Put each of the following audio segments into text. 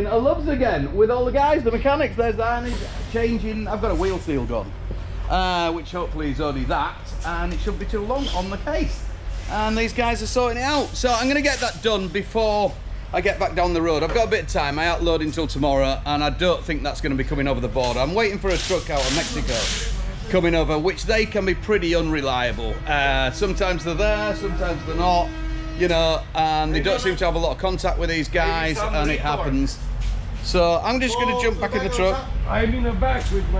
doing a Loves again with all the guys, the mechanics. There's Arnie changing. I've got a wheel seal gun, which hopefully is only that, and it shouldn't be too long on the case. And these guys are sorting it out. So I'm going to get that done before I get back down the road. I've got a bit of time. I outload until tomorrow, and I don't think that's going to be coming over the border. I'm waiting for a truck out of Mexico coming over, which they can be pretty unreliable. Sometimes they're there, sometimes they're not. You know, and they don't seem to have a lot of contact with these guys, and it happens. So I'm just going to jump back in the truck. I'm in the back with my...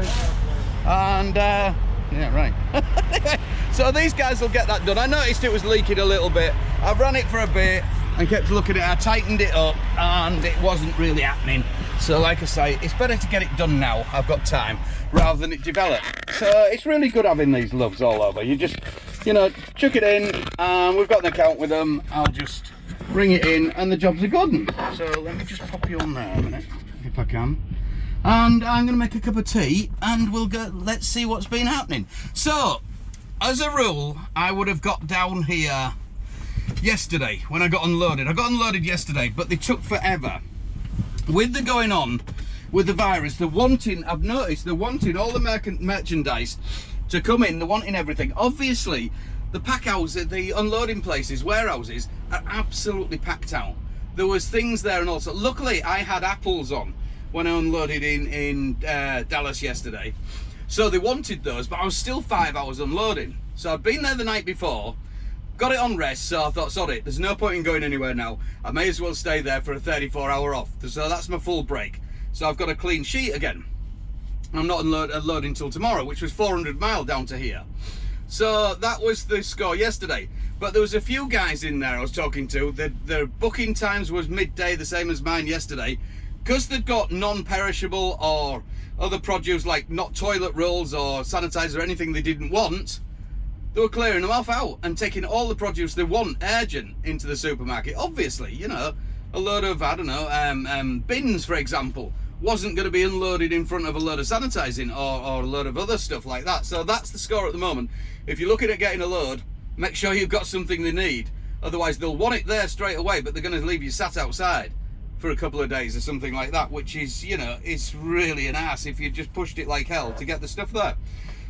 And, yeah, right. So these guys will get that done. I noticed it was leaking a little bit. I ran it for a bit and kept looking at it. I tightened it up, and it wasn't really happening. So like I say, it's better to get it done now. I've got time, rather than it develop. So it's really good having these Loves all over. You just... you know, chuck it in, and we've got an account with them. I'll just bring it in, and the jobs are good. So let me just pop you on there a minute, if I can. And I'm going to make a cup of tea, and we'll go. Let's see what's been happening. So, as a rule, I would have got down here yesterday when I got unloaded. I got unloaded yesterday, but they took forever. With the going on with the virus, they're wanting. I've noticed they're wanting all the merchandise to come in, they're wanting everything. Obviously, the pack houses, the unloading places, warehouses, are absolutely packed out. There was things there, and also, luckily, I had apples on when I unloaded in Dallas yesterday. So they wanted those, but I was still 5 hours unloading. So I'd been there the night before, got it on rest, so I thought, sod it, there's no point in going anywhere now. I may as well stay there for a 34-hour off. So that's my full break. So I've got a clean sheet again. I'm not unloading until tomorrow, which was 400 miles down to here. So that was the score yesterday. But there was a few guys in there I was talking to. Their booking times was midday, the same as mine yesterday. Because they'd got non-perishable or other produce like not toilet rolls or sanitizer or anything they didn't want, they were clearing them off out and taking all the produce they want urgent into the supermarket. Obviously, you know, a load of, I don't know, bins, for example, wasn't going to be unloaded in front of a load of sanitizing or a load of other stuff like that. So that's the score at the moment. If you're looking at getting a load, make sure you've got something they need. Otherwise, they'll want it there straight away, but they're going to leave you sat outside for a couple of days or something like that, which is, you know, it's really an ass if you just pushed it like hell to get the stuff there.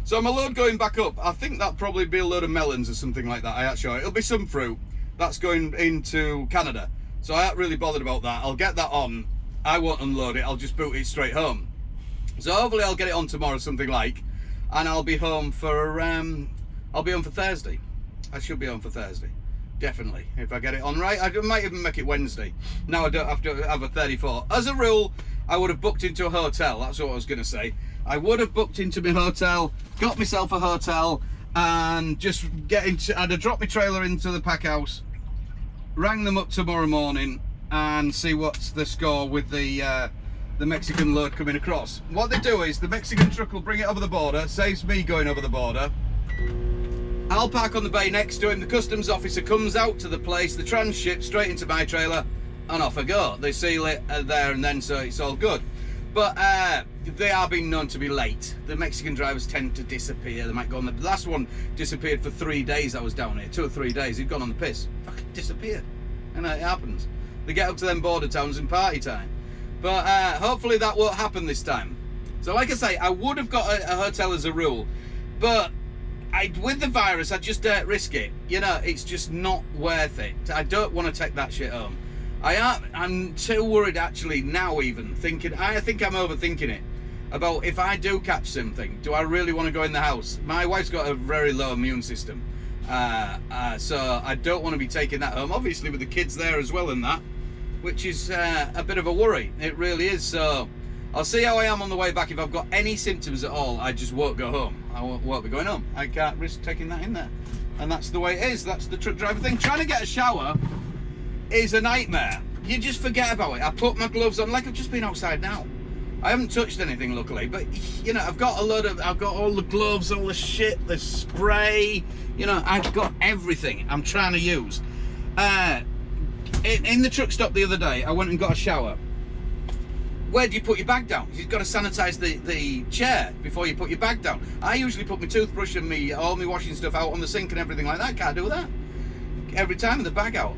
So my load going back up, I think that'll probably be a load of melons or something like that. It'll be some fruit. That's going into Canada. So I ain't really bothered about that. I'll get that on. I won't unload it, I'll just boot it straight home. So hopefully I'll get it on tomorrow, something like, and I'll be home for Thursday. I should be home for Thursday, definitely, if I get it on right. I might even make it Wednesday. Now I don't have to have a 34. As a rule, I would have booked into a hotel, that's what I was going to say. I would have booked into my hotel, got myself a hotel, and just I'd have dropped my trailer into the pack house, rang them up tomorrow morning, and see what's the score with the Mexican load coming across. What they do is the Mexican truck will bring it over the border, saves me going over the border. I'll park on the bay next to him, the customs officer comes out to the place, the transship straight into my trailer, and off I go. They seal it there and then, so it's all good. But they are being known to be late. The Mexican drivers tend to disappear. They might go on the last one disappeared for 3 days. I was down here, 2 or 3 days. He'd gone on the piss, fucking disappeared, and it happens. They get up to them border towns in party time. But hopefully that won't happen this time. So like I say, I would have got a hotel as a rule, but with the virus, I just don't risk it. You know, it's just not worth it. I don't want to take that shit home. I'm too worried actually now, even thinking, I think I'm overthinking it, about if I do catch something, do I really want to go in the house? My wife's got a very low immune system. So I don't want to be taking that home, obviously with the kids there as well and that, which is a bit of a worry. It really is. So I'll see how I am on the way back. If I've got any symptoms at all, I just won't go home. I won't be going home. I can't risk taking that in there. And that's the way it is. That's the truck driver thing. Trying to get a shower is a nightmare. You just forget about it. I put my gloves on like I've just been outside now. I haven't touched anything, luckily, but you know, I've got all the gloves, all the shit, the spray, you know, I've got everything I'm trying to use. In the truck stop the other day, I went and got a shower. Where do you put your bag down? You've got to sanitize the chair before you put your bag down. I usually put my toothbrush and all my washing stuff out on the sink and everything like that. Can't do that every time with the bag out.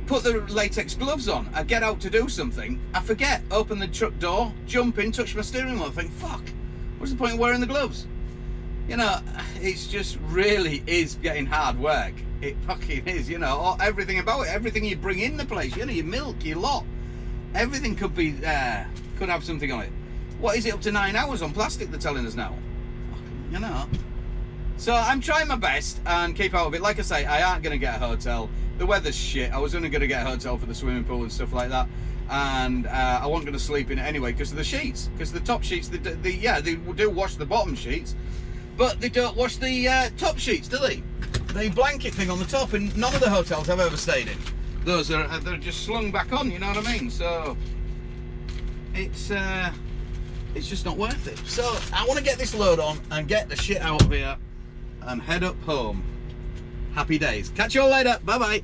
put the latex gloves on, I get out to do something, I forget, open the truck door, jump in, touch my steering wheel, I think, fuck, what's the point of wearing the gloves? You know, it's just really is getting hard work. It fucking is, you know, everything about it, everything you bring in the place, you know, your milk, your lot, everything could be, could have something on it. What is it, up to 9 hours on plastic they're telling us now? Fucking, you know. So I'm trying my best and keep out of it. Like I say, I aren't going to get a hotel. The weather's shit. I was only going to get a hotel for the swimming pool and stuff like that. And I wasn't going to sleep in it anyway because of the sheets. Because the top sheets, they do wash the bottom sheets, but they don't wash the top sheets, do they? The blanket thing on the top, and none of the hotels I've ever stayed in. Those are they're just slung back on, you know what I mean? So it's just not worth it. So I want to get this load on and get the shit out of here and head up home. Happy days. Catch you all later. Bye bye.